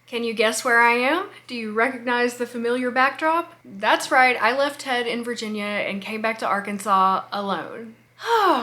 Can you guess where I am? Do you recognize the familiar backdrop? That's right, I left Ted in Virginia and came back to Arkansas alone.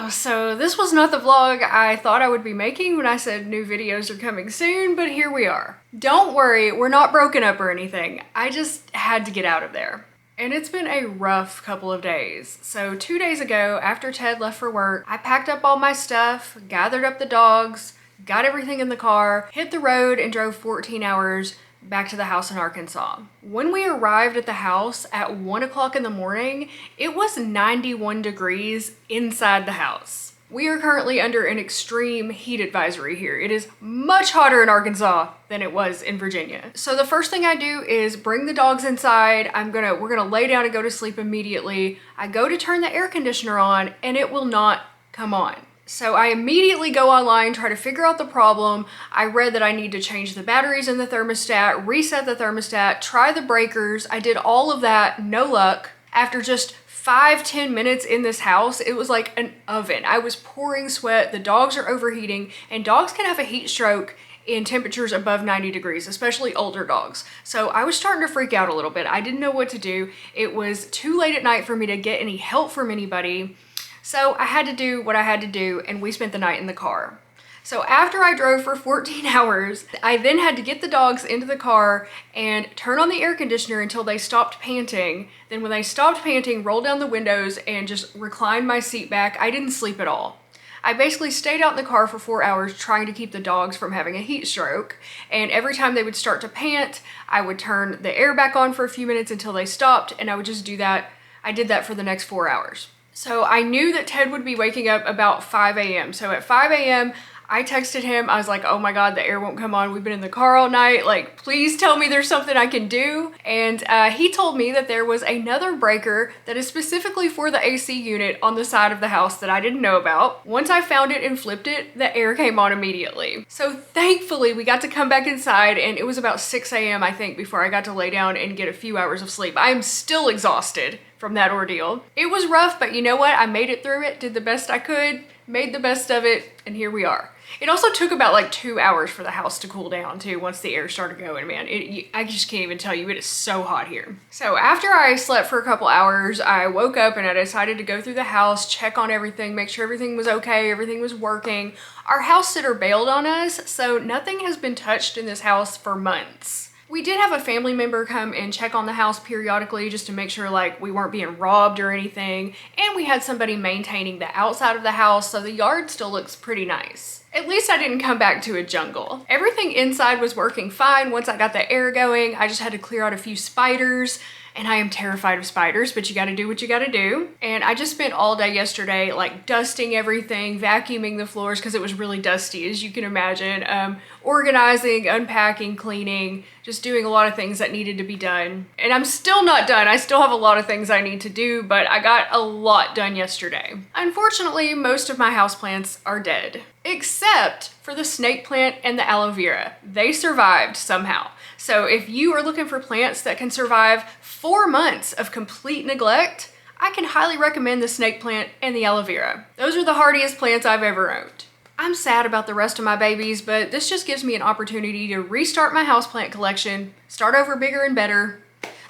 So this was not the vlog I thought I would be making when I said new videos are coming soon, but here we are. Don't worry, we're not broken up or anything. I just had to get out of there. And it's been a rough couple of days. So 2 days ago, after Ted left for work, I packed up all my stuff, gathered up the dogs, got everything in the car, hit the road, and drove 14 hours back to the house in Arkansas. When we arrived at the house at 1 o'clock in the morning, it was 91 degrees inside the house. We are currently under an extreme heat advisory here. It is much hotter in Arkansas than it was in Virginia. So the first thing I do is bring the dogs inside. We're gonna lay down and go to sleep immediately. I go to turn the air conditioner on and it will not come on. So I immediately go online, try to figure out the problem. I read that I need to change the batteries in the thermostat, reset the thermostat, try the breakers. I did all of that, no luck. After just 5-10 minutes in this house, it was like an oven. I was pouring sweat, the dogs are overheating, and dogs can have a heat stroke in temperatures above 90 degrees, especially older dogs. So I was starting to freak out a little bit. I didn't know what to do. It was too late at night for me to get any help from anybody. So I had to do what I had to do, and we spent the night in the car. So after I drove for 14 hours, I then had to get the dogs into the car and turn on the air conditioner until they stopped panting. Then when they stopped panting, roll down the windows and just recline my seat back. I didn't sleep at all. I basically stayed out in the car for 4 hours trying to keep the dogs from having a heat stroke. And every time they would start to pant, I would turn the air back on for a few minutes until they stopped, and I would just do that. I did that for the next 4 hours. So I knew that Ted would be waking up about 5 a.m. So at 5 a.m., I texted him. I was like, oh my God, the air won't come on. We've been in the car all night. Like, please tell me there's something I can do. And he told me that there was another breaker that is specifically for the AC unit on the side of the house that I didn't know about. Once I found it and flipped it, the air came on immediately. So thankfully we got to come back inside, and it was about 6 a.m. I think before I got to lay down and get a few hours of sleep. I am still exhausted from that ordeal. It was rough, but you know what? I made it through it, did the best I could, made the best of it, and here we are. It also took about like 2 hours for the house to cool down too once the air started going, man. I just can't even tell you, it is so hot here. So after I slept for a couple hours, I woke up and I decided to go through the house, check on everything, make sure everything was okay, everything was working. Our house sitter bailed on us, so nothing has been touched in this house for months. We did have a family member come and check on the house periodically just to make sure like we weren't being robbed or anything. And we had somebody maintaining the outside of the house, so the yard still looks pretty nice. At least I didn't come back to a jungle. Everything inside was working fine once I got the air going. I just had to clear out a few spiders. And I am terrified of spiders, but you gotta do what you gotta do. And I just spent all day yesterday like dusting everything, vacuuming the floors because it was really dusty, as you can imagine, organizing, unpacking, cleaning, just doing a lot of things that needed to be done. And I'm still not done. I still have a lot of things I need to do, but I got a lot done yesterday. Unfortunately, most of my houseplants are dead, except for the snake plant and the aloe vera. They survived somehow. So if you are looking for plants that can survive 4 months of complete neglect, I can highly recommend the snake plant and the aloe vera. Those are the hardiest plants I've ever owned. I'm sad about the rest of my babies, but this just gives me an opportunity to restart my houseplant collection, start over bigger and better.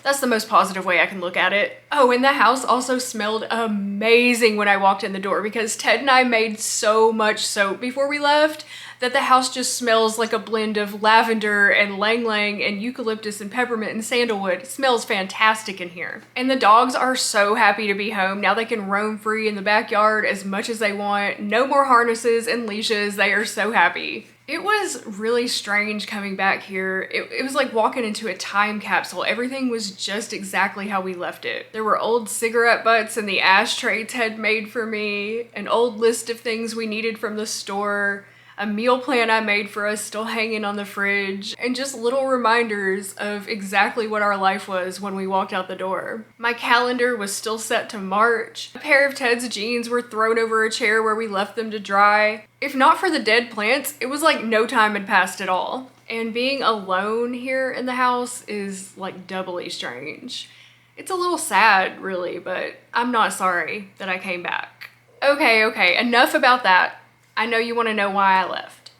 That's the most positive way I can look at it. Oh, and the house also smelled amazing when I walked in the door because Ted and I made so much soap before we left that the house just smells like a blend of lavender and lang lang and eucalyptus and peppermint and sandalwood. It smells fantastic in here. And the dogs are so happy to be home. Now they can roam free in the backyard as much as they want. No more harnesses and leashes. They are so happy. It was really strange coming back here. It was like walking into a time capsule. Everything was just exactly how we left it. There were old cigarette butts in the ashtray Ted made for me, an old list of things we needed from the store, a meal plan I made for us still hanging on the fridge, and just little reminders of exactly what our life was when we walked out the door. My calendar was still set to March. A pair of Ted's jeans were thrown over a chair where we left them to dry. If not for the dead plants, it was like no time had passed at all. And being alone here in the house is like doubly strange. It's a little sad, really, but I'm not sorry that I came back. Okay, enough about that. I know you want to know why I left.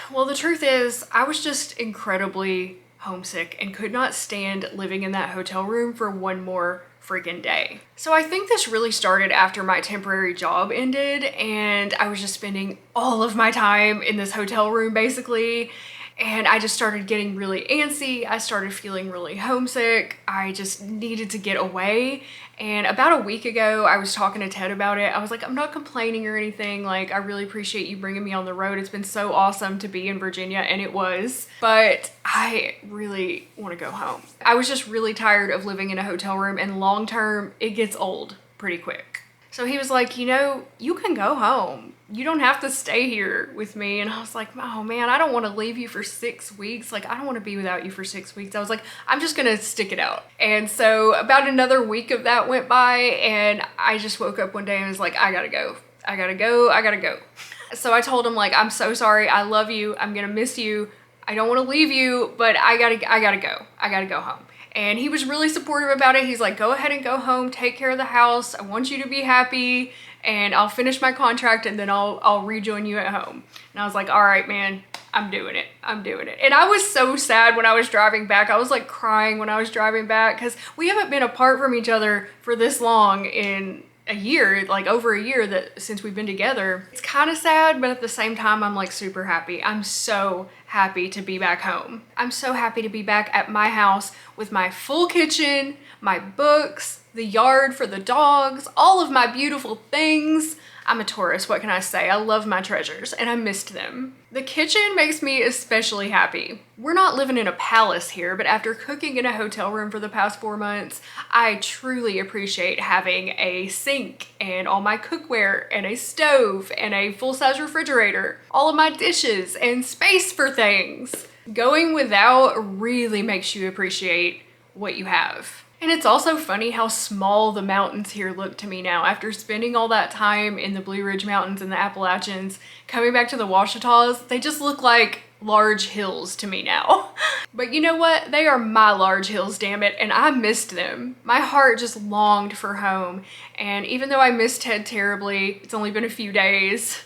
Well, the truth is, I was just incredibly homesick and could not stand living in that hotel room for one more freaking day. So I think this really started after my temporary job ended and I was just spending all of my time in this hotel room basically. And I just started getting really antsy. I started feeling really homesick. I just needed to get away. And about a week ago, I was talking to Ted about it. I was like, I'm not complaining or anything. Like, I really appreciate you bringing me on the road. It's been so awesome to be in Virginia, and it was. But I really want to go home. I was just really tired of living in a hotel room, and long term, it gets old pretty quick. So he was like, you know, you can go home. You don't have to stay here with me. And I was like, oh man, I don't want to leave you for 6 weeks. Like, I don't want to be without you for 6 weeks. I was like, I'm just gonna stick it out. And so about another week of that went by and I just woke up one day and was like, I gotta go. I gotta go. I gotta go. So I told him like, I'm so sorry. I love you. I'm gonna miss you. I don't want to leave you, but I gotta go. I gotta go home. And he was really supportive about it. He's like, go ahead and go home, take care of the house. I want you to be happy and I'll finish my contract and then I'll rejoin you at home. And I was like, all right, man, I'm doing it. I'm doing it. And I was so sad when I was driving back. I was like crying when I was driving back because we haven't been apart from each other for this long in a year, like over a year that since we've been together. It's kind of sad, but at the same time, I'm like super happy. I'm so happy to be back home. I'm so happy to be back at my house with my full kitchen, my books, the yard for the dogs, all of my beautiful things. I'm a tourist, what can I say? I love my treasures and I missed them. The kitchen makes me especially happy. We're not living in a palace here, but after cooking in a hotel room for the past 4 months, I truly appreciate having a sink and all my cookware and a stove and a full-size refrigerator, all of my dishes and space for things. Going without really makes you appreciate what you have. And it's also funny how small the mountains here look to me now. After spending all that time in the Blue Ridge Mountains and the Appalachians, coming back to the Ouachitas, they just look like large hills to me now. But you know what? They are my large hills, damn it, and I missed them. My heart just longed for home. And even though I missed Ted terribly, it's only been a few days,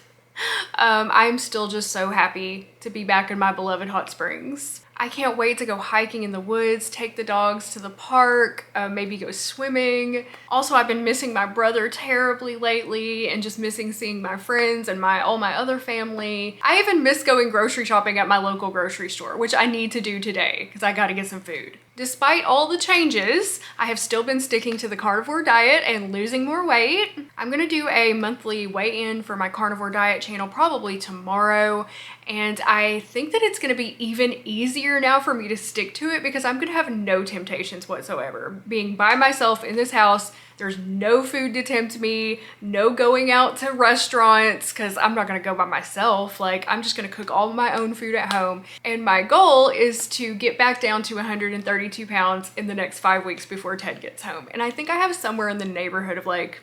I'm still just so happy to be back in my beloved hot springs. I can't wait to go hiking in the woods, take the dogs to the park, maybe go swimming. Also, I've been missing my brother terribly lately and just missing seeing my friends and all my other family. I even miss going grocery shopping at my local grocery store, which I need to do today because I gotta get some food. Despite all the changes, I have still been sticking to the carnivore diet and losing more weight. I'm gonna do a monthly weigh-in for my carnivore diet channel probably tomorrow. And I think that it's gonna be even easier now for me to stick to it because I'm gonna have no temptations whatsoever. Being by myself in this house, there's no food to tempt me, no going out to restaurants because I'm not gonna go by myself. Like, I'm just gonna cook all of my own food at home. And my goal is to get back down to 132 pounds in the next 5 weeks before Ted gets home. And I think I have somewhere in the neighborhood of like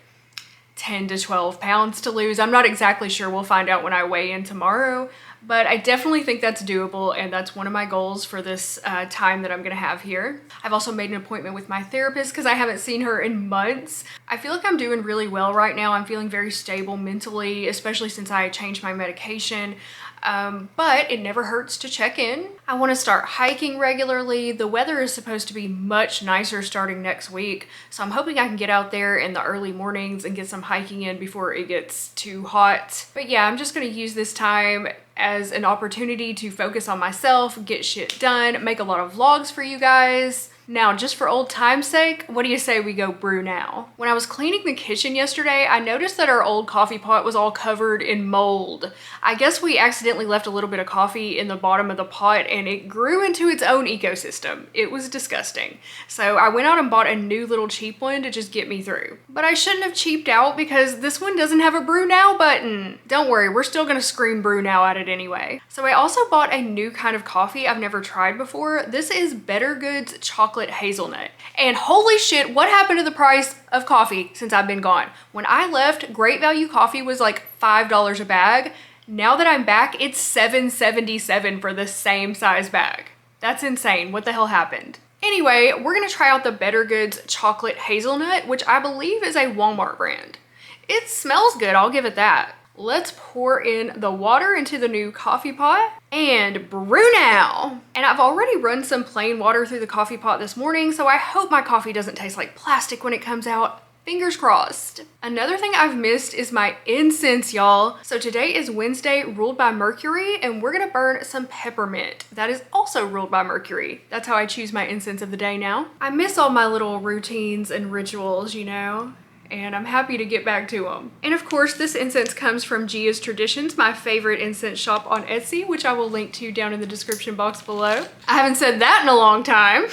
10 to 12 pounds to lose. I'm not exactly sure. We'll find out when I weigh in tomorrow, but I definitely think that's doable and that's one of my goals for this time that I'm gonna have here. I've also made an appointment with my therapist because I haven't seen her in months. I feel like I'm doing really well right now. I'm feeling very stable mentally, especially since I changed my medication. But it never hurts to check in. I want to start hiking regularly. The weather is supposed to be much nicer starting next week, so I'm hoping I can get out there in the early mornings and get some hiking in before it gets too hot. But yeah, I'm just going to use this time as an opportunity to focus on myself, get shit done, make a lot of vlogs for you guys. Now, just for old time's sake, what do you say we go brew now? When I was cleaning the kitchen yesterday, I noticed that our old coffee pot was all covered in mold. I guess we accidentally left a little bit of coffee in the bottom of the pot and it grew into its own ecosystem. It was disgusting. So I went out and bought a new little cheap one to just get me through. But I shouldn't have cheaped out because this one doesn't have a brew now button. Don't worry, we're still gonna scream brew now at it anyway. So I also bought a new kind of coffee I've never tried before. This is Better Goods Chocolate Hazelnut. And holy shit, what happened to the price of coffee since I've been gone? When I left, Great Value coffee was like $5 a bag. Now that I'm back, it's $7.77 for the same size bag. That's insane. What the hell happened? Anyway, we're gonna try out the Better Goods Chocolate Hazelnut, which I believe is a Walmart brand. It smells good, I'll give it that. let's pour in the water into the new coffee pot and brew now. And I've already run some plain water through the coffee pot this morning, so I hope my coffee doesn't taste like plastic when it comes out. Fingers crossed. Another thing I've missed is my incense, y'all. So today is Wednesday, ruled by Mercury, and we're gonna burn some peppermint. That is also ruled by Mercury. That's how I choose my incense of the day now. I miss all my little routines and rituals, you know? And I'm happy to get back to them. And of course, this incense comes from Gia's Traditions, my favorite incense shop on Etsy, which I will link to down in the description box below. I haven't said that in a long time.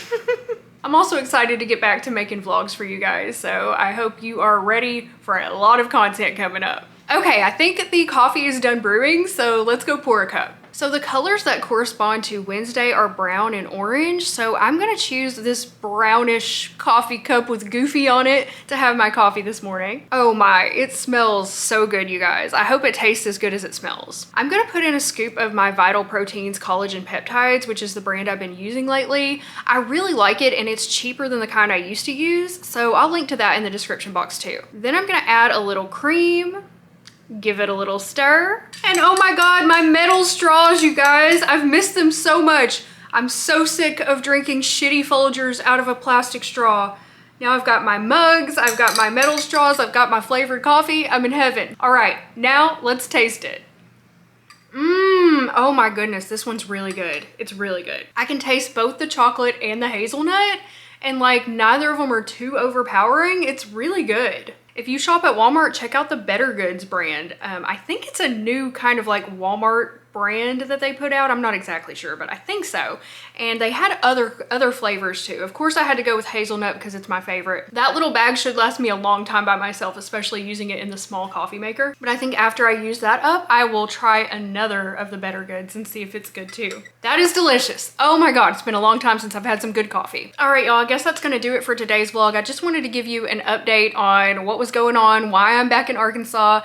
I'm also excited to get back to making vlogs for you guys, so I hope you are ready for a lot of content coming up. Okay, I think the coffee is done brewing, so let's go pour a cup. So the colors that correspond to Wednesday are brown and orange, so I'm gonna choose this brownish coffee cup with Goofy on it to have my coffee this morning. Oh my, it smells so good, you guys. I hope it tastes as good as it smells. I'm gonna put in a scoop of my Vital Proteins Collagen Peptides, which is the brand I've been using lately. I really like it, and it's cheaper than the kind I used to use, so I'll link to that in the description box too. Then I'm gonna add a little cream, give it a little stir. And oh my God, my metal straws, you guys. I've missed them so much. I'm so sick of drinking shitty Folgers out of a plastic straw. Now I've got my mugs, I've got my metal straws, I've got my flavored coffee. I'm in heaven. All right, now let's taste it. Oh my goodness, this one's really good. It's really good. I can taste both the chocolate and the hazelnut, and like neither of them are too overpowering. It's really good. If you shop at Walmart, check out the Better Goods brand. I think it's a new kind of like Walmart brand that they put out. I'm not exactly sure, but I think so. And they had other flavors too. Of course, I had to go with hazelnut because it's my favorite. That little bag should last me a long time by myself, especially using it in the small coffee maker. But I think after I use that up, I will try another of the Better Goods and see if it's good too. That is delicious. Oh my God, it's been a long time since I've had some good coffee. All right, y'all, I guess that's gonna do it for today's vlog. I just wanted to give you an update on what was going on, why I'm back in Arkansas,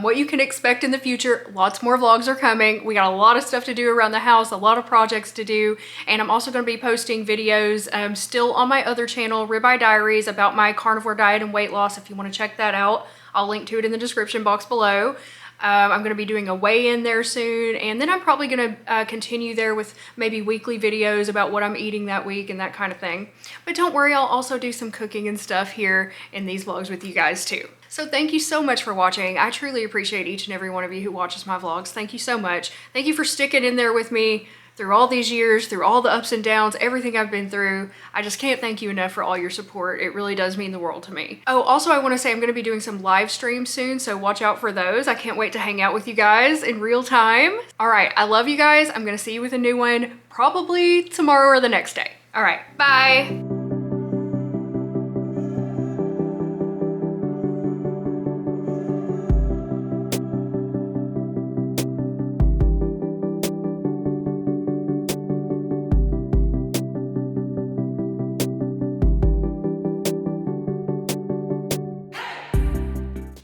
what you can expect in the future. Lots more vlogs are coming. We got a lot of stuff to do around the house, a lot of projects to do, and I'm also going to be posting videos still on my other channel, Ribeye Diaries, about my carnivore diet and weight loss. If you want to check that out, I'll link to it in the description box below. I'm going to be doing a weigh-in there soon, and then I'm probably going to continue there with maybe weekly videos about what I'm eating that week and that kind of thing. But don't worry, I'll also do some cooking and stuff here in these vlogs with you guys too. So thank you so much for watching. I truly appreciate each and every one of you who watches my vlogs. Thank you so much. Thank you for sticking in there with me through all these years, through all the ups and downs, everything I've been through. I just can't thank you enough for all your support. It really does mean the world to me. Oh, also I want to say I'm going to be doing some live streams soon, so watch out for those. I can't wait to hang out with you guys in real time. All right, I love you guys. I'm going to see you with a new one probably tomorrow or the next day. All right, bye.